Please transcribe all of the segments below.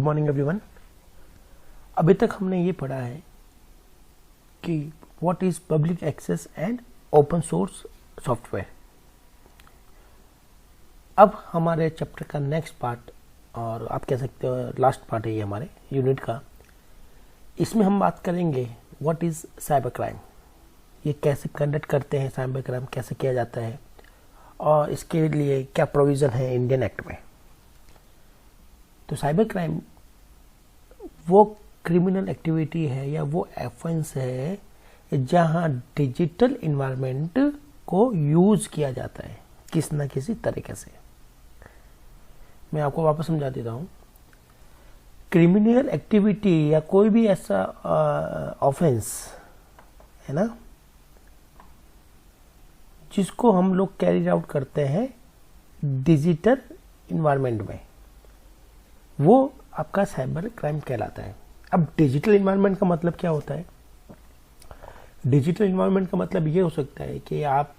Morning everyone. अभी तक हमने ये पढ़ा है कि what is public access and open source software. अब हमारे चैप्टर का नेक्स्ट पार्ट, और आप कह सकते हो लास्ट पार्ट है ये हमारे यूनिट का। इसमें हम बात करेंगे व्हाट इज साइबर क्राइम, ये कैसे कंडक्ट करते हैं, साइबर क्राइम कैसे किया जाता है और इसके लिए क्या प्रोविज़न है इंडियन एक्ट में। तो साइबर क्राइम वो क्रिमिनल एक्टिविटी है या वो ऑफेंस है जहां डिजिटल इन्वायरमेंट को यूज किया जाता है किसी न किसी तरीके से। मैं आपको वापस समझा देता हूं। क्रिमिनल एक्टिविटी या कोई भी ऐसा ऑफेंस है ना जिसको हम लोग कैरी आउट करते हैं डिजिटल इन्वायरमेंट में, वो आपका साइबर क्राइम कहलाता है। अब डिजिटल इन्वायरमेंट का मतलब क्या होता है? डिजिटल इन्वायरमेंट का मतलब ये हो सकता है कि आप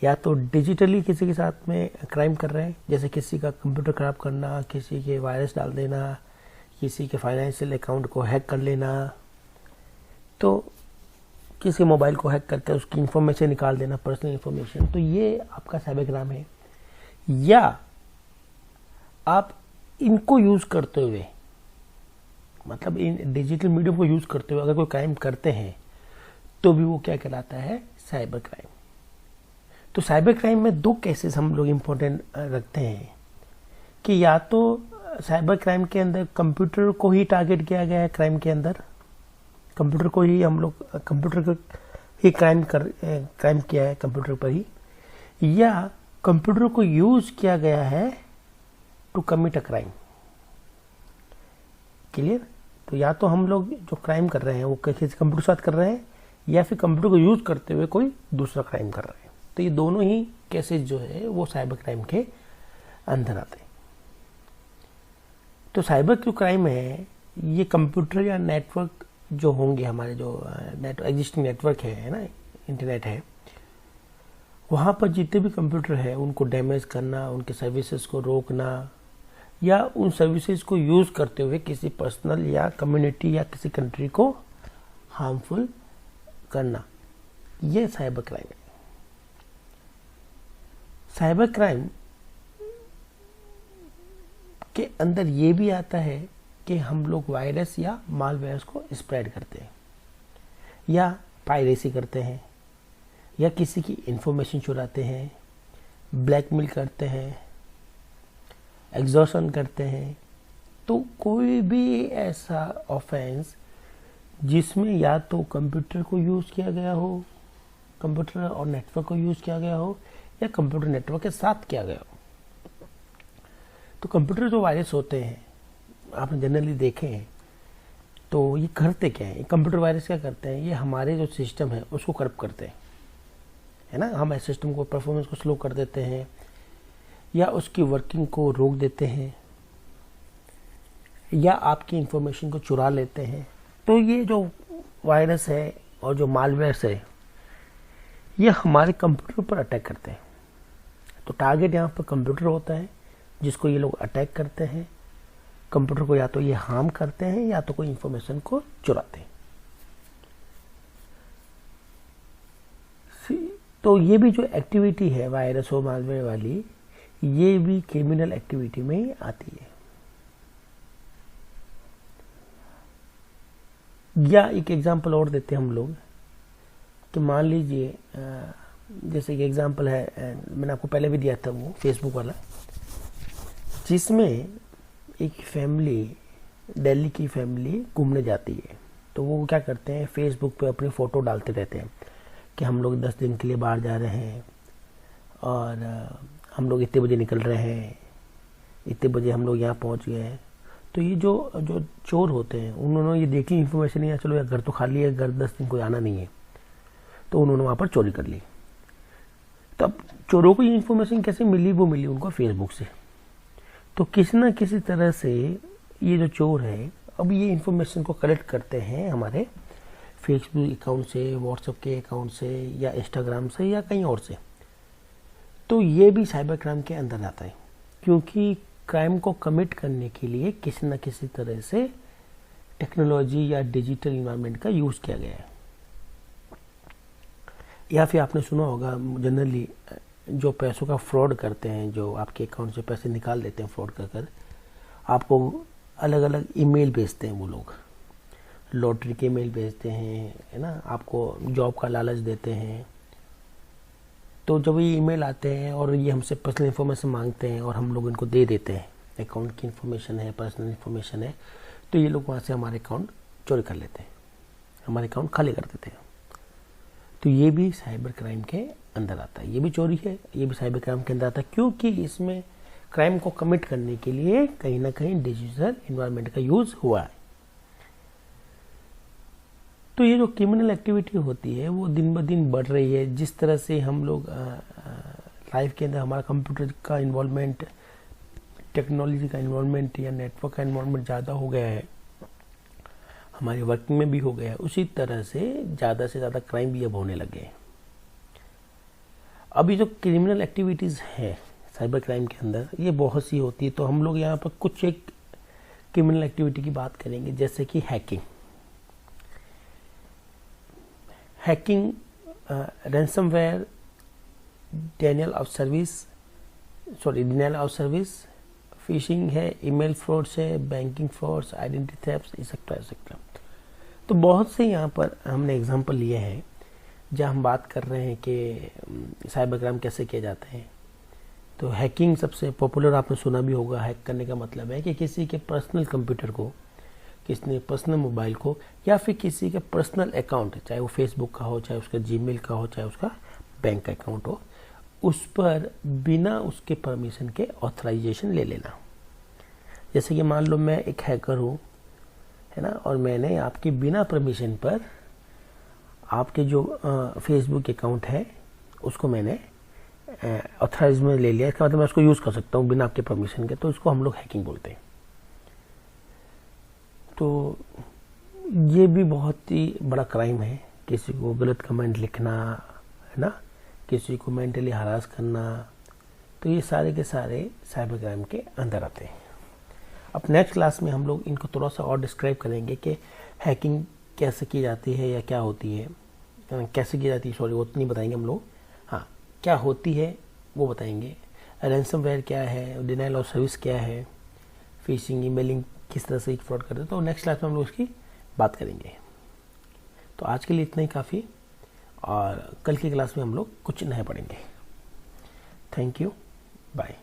या तो डिजिटली किसी के साथ में क्राइम कर रहे हैं, जैसे किसी का कंप्यूटर खराब करना, किसी के वायरस डाल देना, किसी के फाइनेंशियल अकाउंट को हैक कर लेना, तो किसी मोबाइल को हैक करके उसकी इंफॉर्मेशन निकाल देना, पर्सनल इंफॉर्मेशन, तो ये आपका साइबर क्राइम है। या आप इनको यूज करते हुए, मतलब इन डिजिटल मीडियम को यूज करते हुए अगर कोई क्राइम करते हैं तो भी वो क्या कहलाता है? Cyber crime. तो साइबर क्राइम में दो केसेस हम लोग इम्पोर्टेंट रखते हैं कि या तो साइबर क्राइम के अंदर कंप्यूटर को ही टारगेट किया गया है, क्राइम के अंदर कंप्यूटर को ही हम लोग कंप्यूटर को ही क्राइम किया है कंप्यूटर पर ही, या कंप्यूटर को यूज किया गया है to commit a crime. Clear? तो या तो हम लोग जो क्राइम कर रहे हैं वो किसी कंप्यूटर के साथ कर रहे हैं या फिर कंप्यूटर को यूज करते हुए कोई दूसरा क्राइम कर रहे हैं। तो ये दोनों ही केसेस जो है वो साइबर क्राइम के अंदर आते हैं। तो साइबर जो क्राइम है ये कंप्यूटर या नेटवर्क जो होंगे, हमारे जो एग्जिस्टिंग नेटवर्क है ना, इंटरनेट है, वहाँ पर जितने भी कंप्यूटर है उनको डैमेज करना, उनके सर्विसेज को रोकना या उन सर्विसेज को यूज करते हुए किसी पर्सनल या कम्युनिटी या किसी कंट्री को हार्मफुल करना, ये साइबर क्राइम है। साइबर क्राइम के अंदर ये भी आता है कि हम लोग वायरस या मालवेयर को स्प्रेड करते हैं या पायरेसी करते हैं या किसी की इंफॉर्मेशन चुराते हैं, ब्लैकमेल करते हैं, एग्जॉर्शन करते हैं। तो कोई भी ऐसा ऑफेंस जिसमें या तो कंप्यूटर को यूज किया गया हो, कंप्यूटर और नेटवर्क को यूज किया गया हो, या कंप्यूटर नेटवर्क के साथ किया गया हो। तो कंप्यूटर जो वायरस होते हैं आपने जनरली देखे हैं, तो ये करते क्या है? कंप्यूटर वायरस क्या करते हैं? ये हमारे जो सिस्टम है उसको करप्ट करते हैं, है ना। हमारे सिस्टम को, परफॉर्मेंस को स्लो कर देते हैं या उसकी वर्किंग को रोक देते हैं या आपकी इंफॉर्मेशन को चुरा लेते हैं। तो ये जो वायरस है और जो मालवेयर है ये हमारे कंप्यूटर पर अटैक करते हैं। तो टारगेट यहाँ पर कंप्यूटर होता है जिसको ये लोग अटैक करते हैं। कंप्यूटर को या तो ये हार्म करते हैं या तो कोई इंफॉर्मेशन को चुराते हैं। तो ये भी जो एक्टिविटी है वायरस और मालवेयर वाली, ये भी क्रिमिनल एक्टिविटी में ही आती है। या एक एग्जांपल और देते हैं हम लोग कि मान लीजिए जैसे कि एग्जांपल है, मैंने आपको पहले भी दिया था वो फेसबुक वाला, जिसमें एक फैमिली, दिल्ली की फैमिली घूमने जाती है। तो वो क्या करते हैं, फेसबुक पे अपनी फ़ोटो डालते रहते हैं कि हम लोग 10 दिन के लिए बाहर जा रहे हैं और हम लोग इतने बजे निकल रहे हैं, इतने बजे हम लोग यहाँ पहुँच गए हैं। तो ये जो चोर होते हैं उन्होंने ये देखी इन्फॉर्मेशन, या चलो यार घर तो खाली है, घर 10 दिन कोई आना नहीं है, तो उन्होंने वहाँ पर चोरी कर ली। तब चोरों को ये इन्फॉर्मेशन कैसे मिली? वो मिली उनको फेसबुक से। तो किसी न किसी तरह से ये जो चोर है अब ये इन्फॉर्मेशन को कलेक्ट करते हैं हमारे फेसबुक अकाउंट से, व्हाट्सएप के अकाउंट से या इंस्टाग्राम से या कहीं और से। तो ये भी साइबर क्राइम के अंदर आता है, क्योंकि क्राइम को कमिट करने के लिए किसी न किसी तरह से टेक्नोलॉजी या डिजिटल इन्वायरमेंट का यूज़ किया गया है। या फिर आपने सुना होगा जनरली जो पैसों का फ्रॉड करते हैं, जो आपके अकाउंट से पैसे निकाल देते हैं फ्रॉड कर आपको अलग अलग ईमेल भेजते हैं। वो लोग लॉटरी के ईमेल भेजते हैं, है ना, आपको जॉब का लालच देते हैं। तो जब ये ईमेल आते हैं और ये हमसे पर्सनल इन्फॉर्मेशन मांगते हैं और हम लोग इनको दे देते हैं, अकाउंट की इन्फॉर्मेशन है, पर्सनल इन्फॉर्मेशन है, तो ये लोग वहाँ से हमारे अकाउंट चोरी कर लेते हैं, हमारे अकाउंट खाली कर देते हैं। तो ये भी साइबर क्राइम के अंदर आता है, ये भी चोरी है, ये भी साइबर क्राइम के अंदर आता है, क्योंकि इसमें क्राइम को कमिट करने के लिए कहीं ना कहीं डिजिटल इन्वायरमेंट का यूज हुआ है। तो ये जो क्रिमिनल एक्टिविटी होती है वो दिन ब दिन बढ़ रही है। जिस तरह से हम लोग लाइफ के अंदर हमारा कंप्यूटर का इन्वॉल्वमेंट, टेक्नोलॉजी का इन्वॉल्वमेंट या नेटवर्क का इन्वॉल्वमेंट ज़्यादा हो गया है, हमारी वर्किंग में भी हो गया है, उसी तरह से ज़्यादा क्राइम भी अब होने लगे हैं। अभी जो क्रिमिनल एक्टिविटीज़ है साइबर क्राइम के अंदर, ये बहुत सी होती है। तो हम लोग यहाँ पर कुछ एक क्रिमिनल एक्टिविटी की बात करेंगे, जैसे कि hacking, ransomware, denial of service, fishing है, ईमेल फ्रॉड्स है, banking frauds, identity theft, etcetera etcetera. तो बहुत से यहाँ पर हमने एग्जांपल लिए हैं जहाँ हम बात कर रहे हैं कि साइबर क्राइम कैसे किए जाते हैं। तो हैकिंग सबसे पॉपुलर, आपने सुना भी होगा। हैक करने का मतलब है कि किसी के पर्सनल कंप्यूटर को, किसी ने पर्सनल मोबाइल को, या फिर किसी के पर्सनल अकाउंट, चाहे वो फेसबुक का हो, चाहे उसका जीमेल का हो, चाहे उसका बैंक का अकाउंट हो, उस पर बिना उसके परमिशन के ऑथराइजेशन ले लेना। जैसे कि मान लो मैं एक हैकर हूँ, है ना, और मैंने आपकी बिना परमिशन पर आपके जो फेसबुक अकाउंट है उसको मैंने ऑथराइज में ले लिया। इसका मतलब मैं उसको यूज़ कर सकता हूँ बिना आपके परमिशन के, तो इसको हम लोग हैकिंग बोलते हैं। तो ये भी बहुत ही बड़ा क्राइम है, किसी को गलत कमेंट लिखना, है ना, किसी को मेंटली हरास करना। तो ये सारे के सारे साइबर क्राइम के अंदर आते हैं। अब नेक्स्ट क्लास में हम लोग इनको थोड़ा सा और डिस्क्राइब करेंगे कि हैकिंग कैसे की जाती है या क्या होती है, कैसे की जाती है, सॉरी वो तो नहीं बताएंगे हम लोग, हाँ क्या होती है वो बताएंगे। रैंसमवेयर क्या है, डिनायल ऑफ सर्विस क्या है, फिशिंग, ईमेलिंग किस तरह से फ्रॉड करते हैं, तो नेक्स्ट क्लास में हम लोग इसकी बात करेंगे। तो आज के लिए इतना ही काफ़ी, और कल की क्लास में हम लोग कुछ नया पढ़ेंगे। Thank you, bye.